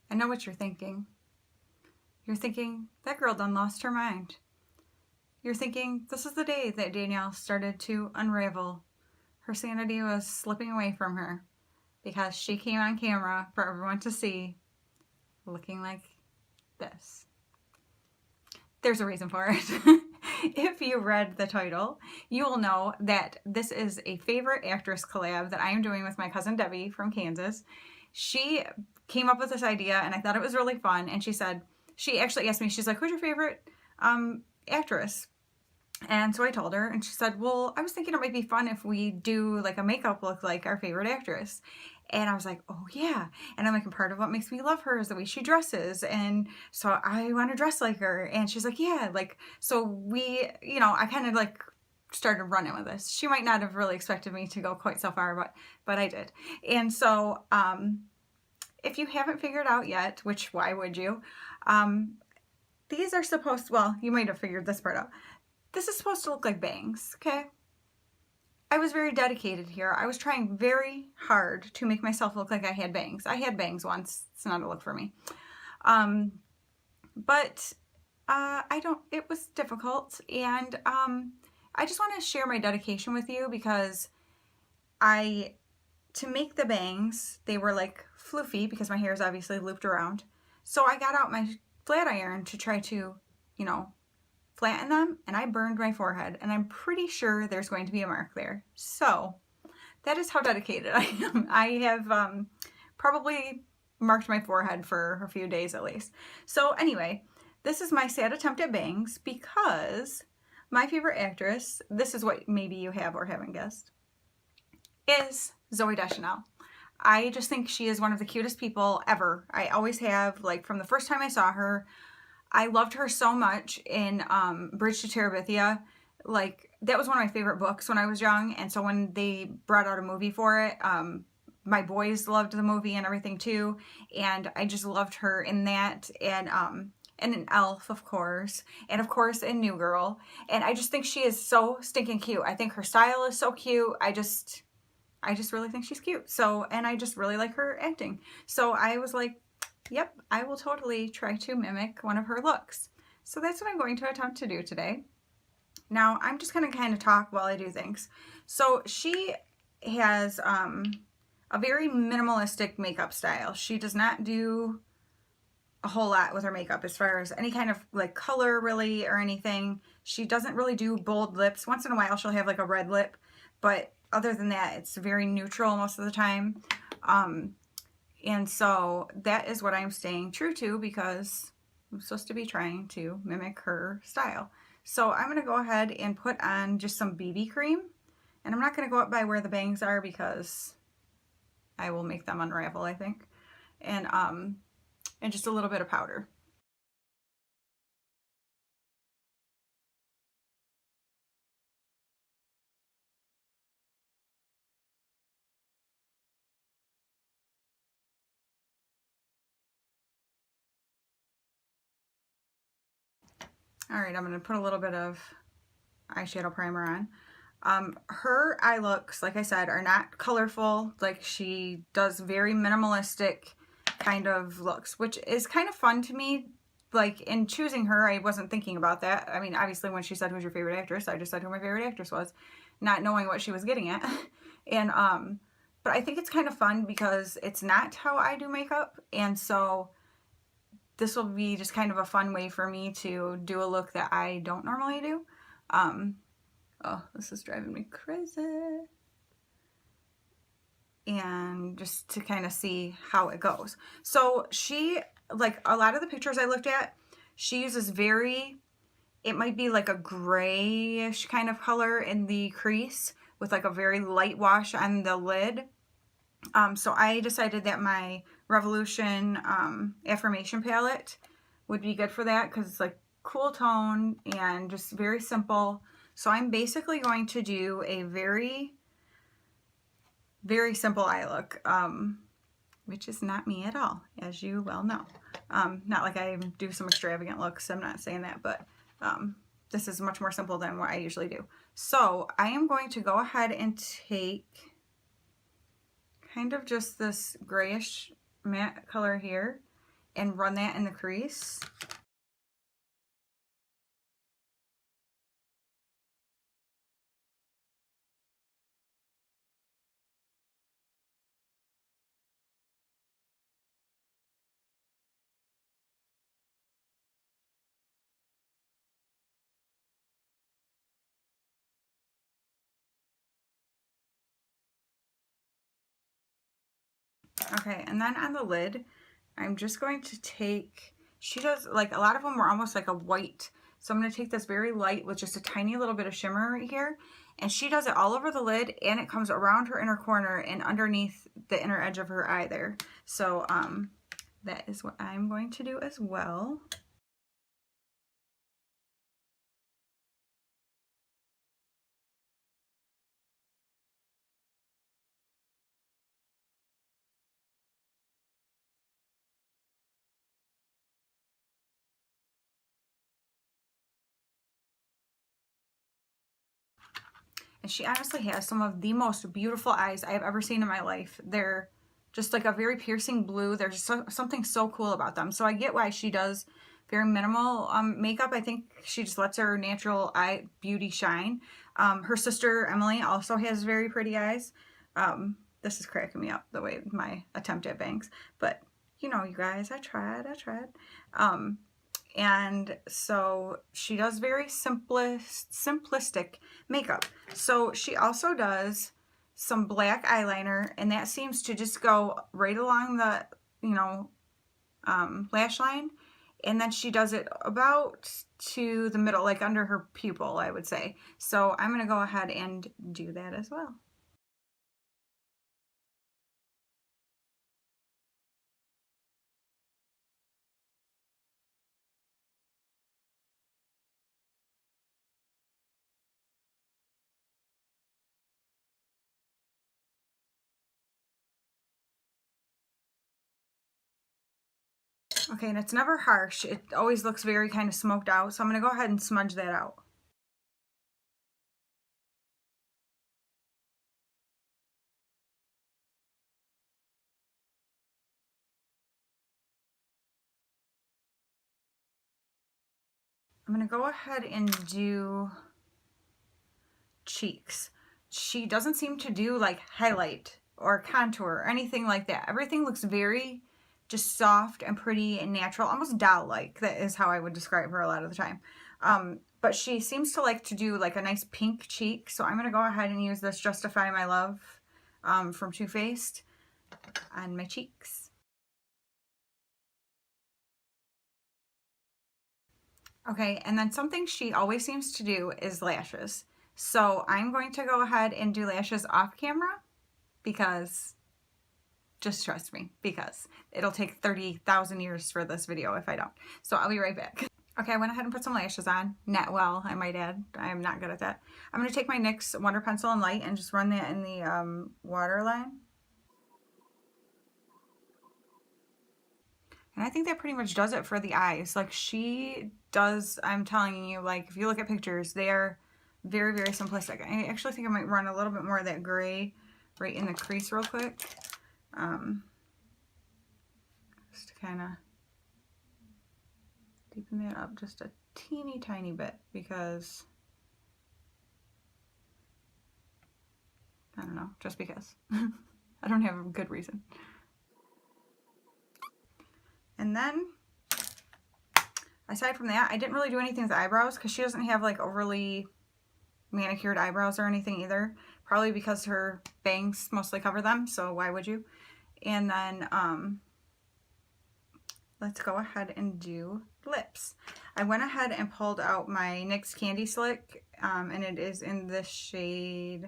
I know what you're thinking. You're thinking, that girl done lost her mind. You're thinking, this is the day that Danielle started to unravel. Her sanity was slipping away from her because she came on camera for everyone to see looking like this. There's a reason for it. If you read the title, you will know that this is a favorite actress collab that I am doing with my cousin Debbie from Kansas. She came up with this idea and I thought it was really fun. And she actually asked me, she's like, who's your favorite actress? And so I told her, and she said, well, I was thinking it might be fun if we do like a makeup look like our favorite actress. And I was like, oh yeah. And I'm like, part of what makes me love her is the way she dresses. And so I want to dress like her. And she's like, yeah, like, so we, I kind of like started running with this. She might not have really expected me to go quite so far, but I did. And so, if you haven't figured out yet, which why would you? These are supposed to, well, you might have figured this part out. This is supposed to look like bangs, okay? I was very dedicated here. I was trying very hard to make myself look like I had bangs. I had bangs once. It's not a look for me. But it was difficult. And I just want to share my dedication with you because to make the bangs, they were like floofy because my hair is obviously looped around. So I got out my flat iron to try to, flatten them, and I burned my forehead, and I'm pretty sure there's going to be a mark there. So that is how dedicated I am. I have probably marked my forehead for a few days at least. So anyway, this is my sad attempt at bangs because my favorite actress, this is what maybe you have or haven't guessed, is Zooey Deschanel. I just think she is one of the cutest people ever. I always have, like from the first time I saw her. I loved her so much in Bridge to Terabithia. Like, that was one of my favorite books when I was young. And so when they brought out a movie for it, my boys loved the movie and everything too. And I just loved her in that. And in Elf, of course. And of course in New Girl. And I just think she is so stinking cute. I think her style is so cute. I just really think she's cute. So, and I just really like her acting. So I was like, yep, I will totally try to mimic one of her looks. So that's what I'm going to attempt to do today. Now, I'm just going to kind of talk while I do things. So she has a very minimalistic makeup style. She does not do a whole lot with her makeup as far as any kind of like color really or anything. She doesn't really do bold lips. Once in a while she'll have like a red lip, but other than that, it's very neutral most of the time. And so that is what I'm staying true to because I'm supposed to be trying to mimic her style. So I'm going to go ahead and put on just some BB cream. And I'm not going to go up by where the bangs are because I will make them unravel, I think. And just a little bit of powder. All right, I'm going to put a little bit of eyeshadow primer on. Her eye looks, like I said, are not colorful. Like, she does very minimalistic kind of looks, which is kind of fun to me. Like, in choosing her, I wasn't thinking about that. I mean, obviously when she said who's your favorite actress, I just said who my favorite actress was, not knowing what she was getting at. And but I think it's kind of fun because it's not how I do makeup, and so this will be just kind of a fun way for me to do a look that I don't normally do. Oh, this is driving me crazy. And just to kind of see how it goes. So she, like a lot of the pictures I looked at, she uses it might be like a grayish kind of color in the crease with like a very light wash on the lid. So I decided that my Revolution Affirmation palette would be good for that because it's like cool tone and just very simple. So I'm basically going to do a very, very simple eye look, which is not me at all, as you well know. Not like I do some extravagant looks, I'm not saying that, but this is much more simple than what I usually do. So I am going to go ahead and take kind of just this grayish matte color here and run that in the crease. Okay, and then on the lid, I'm just going to take, she does, like, a lot of them were almost like a white. So I'm going to take this very light with just a tiny little bit of shimmer right here. And she does it all over the lid, and it comes around her inner corner and underneath the inner edge of her eye there. So that is what I'm going to do as well. And she honestly has some of the most beautiful eyes I have ever seen in my life. They're just like a very piercing blue. There's something so cool about them. So I get why she does very minimal makeup. I think she just lets her natural eye beauty shine. Her sister Emily also has very pretty eyes. This is cracking me up, the way my attempt at bangs. But you know, you guys, I tried. And so she does very simplistic makeup. So she also does some black eyeliner, and that seems to just go right along the, you know, lash line. And then she does it about to the middle, like under her pupil, I would say. So I'm going to go ahead and do that as well. Okay, and it's never harsh. It always looks very kind of smoked out. So I'm going to go ahead and smudge that out. I'm going to go ahead and do cheeks. She doesn't seem to do like highlight or contour or anything like that. Everything looks very just soft and pretty and natural, almost doll-like. That is how I would describe her a lot of the time. But she seems to like to do like a nice pink cheek. So I'm going to go ahead and use this Justify My Love from Too Faced on my cheeks. Okay, and then something she always seems to do is lashes. So I'm going to go ahead and do lashes off camera because, just trust me, because it'll take 30,000 years for this video if I don't. So I'll be right back. Okay, I went ahead and put some lashes on. Not well, I might add. I am not good at that. I'm going to take my NYX Wonder Pencil in Light and just run that in the waterline. And I think that pretty much does it for the eyes. Like she does, I'm telling you, like if you look at pictures, they are very, very simplistic. I actually think I might run a little bit more of that gray right in the crease real quick. Just to kind of deepen that up just a teeny tiny bit because, I don't know, just because. I don't have a good reason. And then, aside from that, I didn't really do anything with the eyebrows because she doesn't have like overly manicured eyebrows or anything either. Probably because her bangs mostly cover them, so why would you? And then, let's go ahead and do lips. I went ahead and pulled out my NYX Candy Slick, and it is in this shade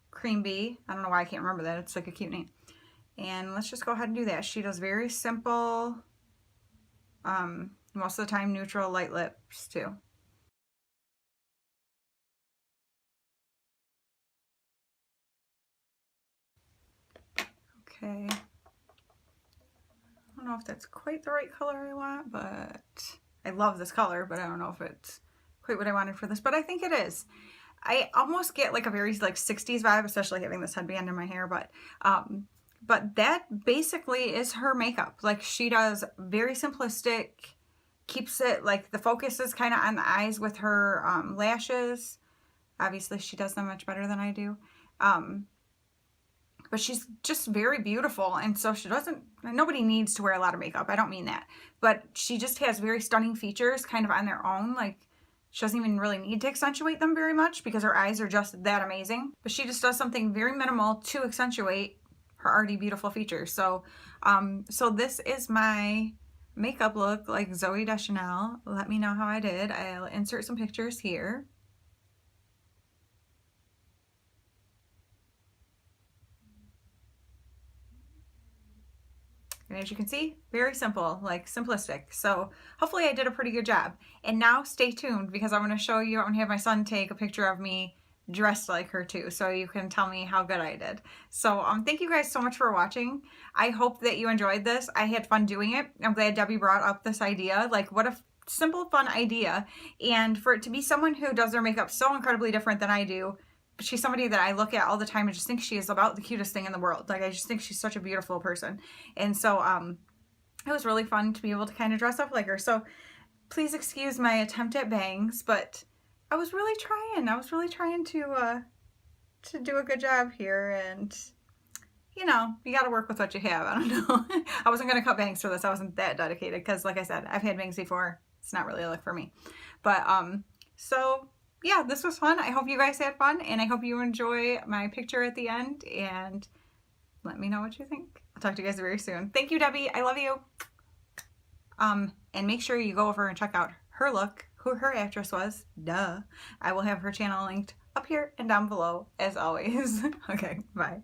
Cream Bee. I don't know why I can't remember that. It's like a cute name. And let's just go ahead and do that. She does very simple, most of the time neutral light lips too. Okay. I don't know if that's quite the right color I want, but I love this color, but I don't know if it's quite what I wanted for this, but I think it is. I almost get like a very like 60s vibe, especially having this headband in my hair, but But that basically is her makeup. Like, she does very simplistic, keeps it like the focus is kind of on the eyes with her lashes. Obviously she does them much better than I do. But she's just very beautiful, and so she doesn't, nobody needs to wear a lot of makeup, I don't mean that, but she just has very stunning features kind of on their own. Like, she doesn't even really need to accentuate them very much because her eyes are just that amazing, but she just does something very minimal to accentuate her already beautiful features. So so this is my makeup look like Zooey Deschanel. Let me know how I did. I'll insert some pictures here. And as you can see, very simple, like simplistic. So hopefully I did a pretty good job. And now stay tuned because I'm going to show you, I'm going to have my son take a picture of me dressed like her too, so you can tell me how good I did. So thank you guys so much for watching. I hope that you enjoyed this. I had fun doing it. I'm glad Debbie brought up this idea. Like, what a simple, fun idea. And for it to be someone who does their makeup so incredibly different than I do, she's somebody that I look at all the time and just think she is about the cutest thing in the world. Like, I just think she's such a beautiful person. And so it was really fun to be able to kind of dress up like her. So please excuse my attempt at bangs, but I was really trying. I was really trying to do a good job here. And you know, you got to work with what you have. I don't know. I wasn't going to cut bangs for this. I wasn't that dedicated because, like I said, I've had bangs before. It's not really a look for me. But so yeah, this was fun. I hope you guys had fun, and I hope you enjoy my picture at the end, and let me know what you think. I'll talk to you guys very soon. Thank you, Debbie. I love you. And make sure you go over and check out her look, who her actress was. Duh. I will have her channel linked up here and down below, as always. Okay, bye.